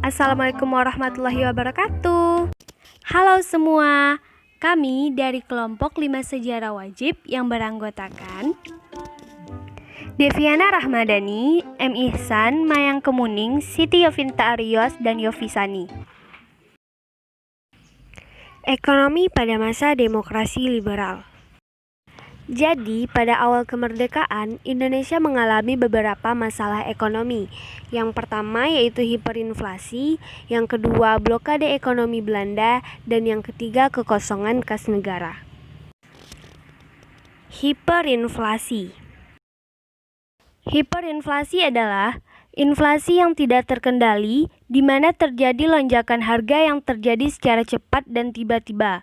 Assalamualaikum warahmatullahi wabarakatuh. Halo semua, kami dari kelompok 5 sejarah wajib yang beranggotakan Deviana Rahmadani, M. Ihsan, Mayang Kemuning, Siti Yovinta Arios, dan Yovisani. Ekonomi pada masa demokrasi liberal. Jadi, pada awal kemerdekaan, Indonesia mengalami beberapa masalah ekonomi. Yang pertama yaitu hiperinflasi, yang kedua blokade ekonomi Belanda, dan yang ketiga kekosongan kas negara. Hiperinflasi. Hiperinflasi adalah inflasi yang tidak terkendali, di mana terjadi lonjakan harga yang terjadi secara cepat dan tiba-tiba,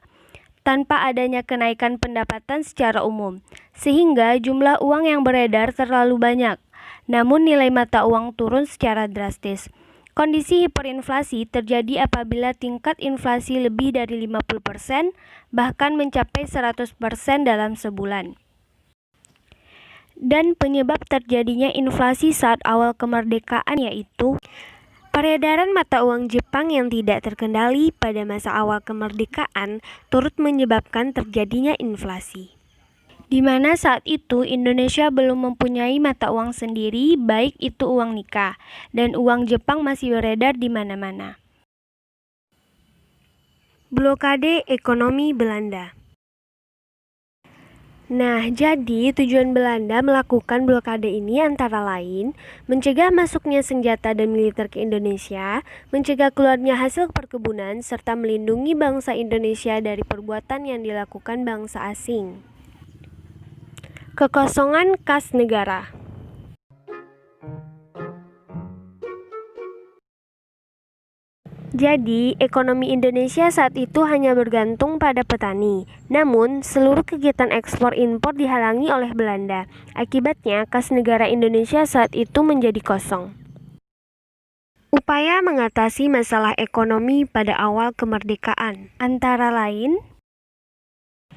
tanpa adanya kenaikan pendapatan secara umum, sehingga jumlah uang yang beredar terlalu banyak, namun nilai mata uang turun secara drastis. Kondisi hiperinflasi terjadi apabila tingkat inflasi lebih dari 50%, bahkan mencapai 100% dalam sebulan. Dan penyebab terjadinya inflasi saat awal kemerdekaan yaitu peredaran mata uang Jepang yang tidak terkendali pada masa awal kemerdekaan turut menyebabkan terjadinya inflasi. Di mana saat itu Indonesia belum mempunyai mata uang sendiri, baik itu uang nikah, dan uang Jepang masih beredar di mana-mana. Blokade ekonomi Belanda. Nah, jadi tujuan Belanda melakukan blokade ini antara lain mencegah masuknya senjata dan militer ke Indonesia, mencegah keluarnya hasil perkebunan, serta melindungi bangsa Indonesia dari perbuatan yang dilakukan bangsa asing. Kekosongan kas negara. Jadi, ekonomi Indonesia saat itu hanya bergantung pada petani. Namun, seluruh kegiatan ekspor-impor dihalangi oleh Belanda. Akibatnya, kas negara Indonesia saat itu menjadi kosong. Upaya mengatasi masalah ekonomi pada awal kemerdekaan antara lain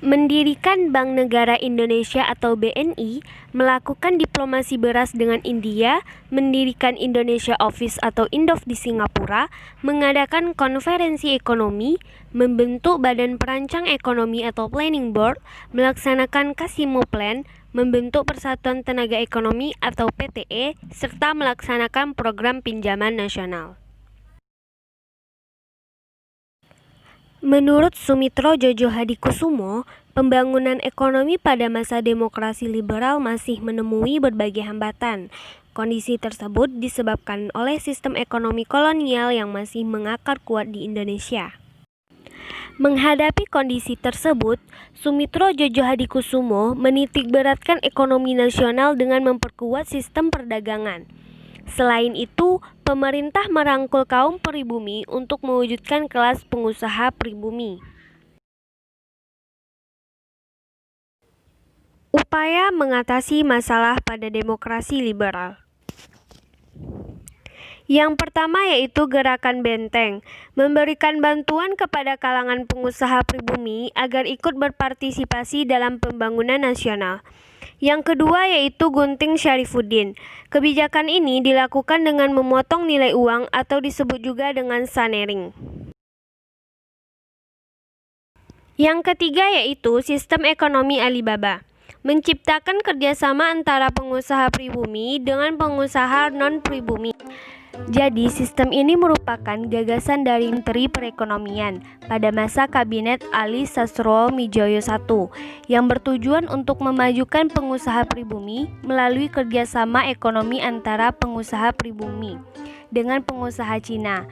mendirikan Bank Negara Indonesia atau BNI, melakukan diplomasi beras dengan India, mendirikan Indonesia Office atau Indof di Singapura, mengadakan konferensi ekonomi, membentuk Badan Perancang Ekonomi atau Planning Board, melaksanakan Kasimo Plan, membentuk Persatuan Tenaga Ekonomi atau PTE, serta melaksanakan program pinjaman nasional. Menurut Sumitro Jojo Hadikusumo, pembangunan ekonomi pada masa demokrasi liberal masih menemui berbagai hambatan. Kondisi tersebut disebabkan oleh sistem ekonomi kolonial yang masih mengakar kuat di Indonesia. Menghadapi kondisi tersebut, Sumitro Jojo Hadikusumo menitikberatkan ekonomi nasional dengan memperkuat sistem perdagangan. Selain itu, pemerintah merangkul kaum pribumi untuk mewujudkan kelas pengusaha pribumi. Upaya mengatasi masalah pada demokrasi liberal. Yang pertama yaitu Gerakan Benteng, memberikan bantuan kepada kalangan pengusaha pribumi agar ikut berpartisipasi dalam pembangunan nasional. Yang kedua yaitu Gunting Syarifuddin. Kebijakan ini dilakukan dengan memotong nilai uang atau disebut juga dengan sanering. Yang ketiga yaitu sistem ekonomi Alibaba, menciptakan kerjasama antara pengusaha pribumi dengan pengusaha non-pribumi. Jadi, sistem ini merupakan gagasan dari Menteri Perekonomian pada masa Kabinet Ali Sastroamidjojo I yang bertujuan untuk memajukan pengusaha pribumi melalui kerjasama ekonomi antara pengusaha pribumi dengan pengusaha Cina.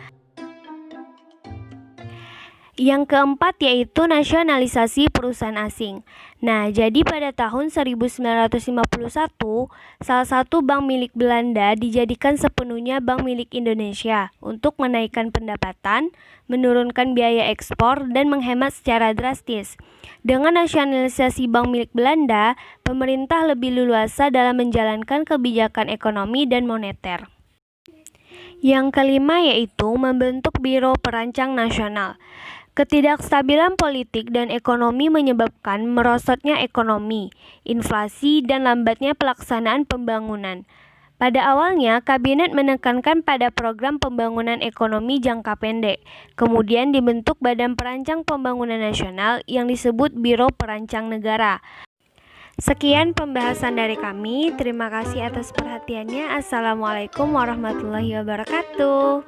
Yang keempat yaitu nasionalisasi perusahaan asing. Nah, jadi pada tahun 1951, salah satu bank milik Belanda dijadikan sepenuhnya bank milik Indonesia untuk menaikkan pendapatan, menurunkan biaya ekspor, dan menghemat secara drastis. Dengan nasionalisasi bank milik Belanda, pemerintah lebih leluasa dalam menjalankan kebijakan ekonomi dan moneter. Yang kelima yaitu membentuk Biro Perancang Nasional. Ketidakstabilan politik dan ekonomi menyebabkan merosotnya ekonomi, inflasi, dan lambatnya pelaksanaan pembangunan. Pada awalnya, kabinet menekankan pada program pembangunan ekonomi jangka pendek. Kemudian dibentuk Badan Perancang Pembangunan Nasional yang disebut Biro Perancang Negara. Sekian pembahasan dari kami. Terima kasih atas perhatiannya. Assalamualaikum warahmatullahi wabarakatuh.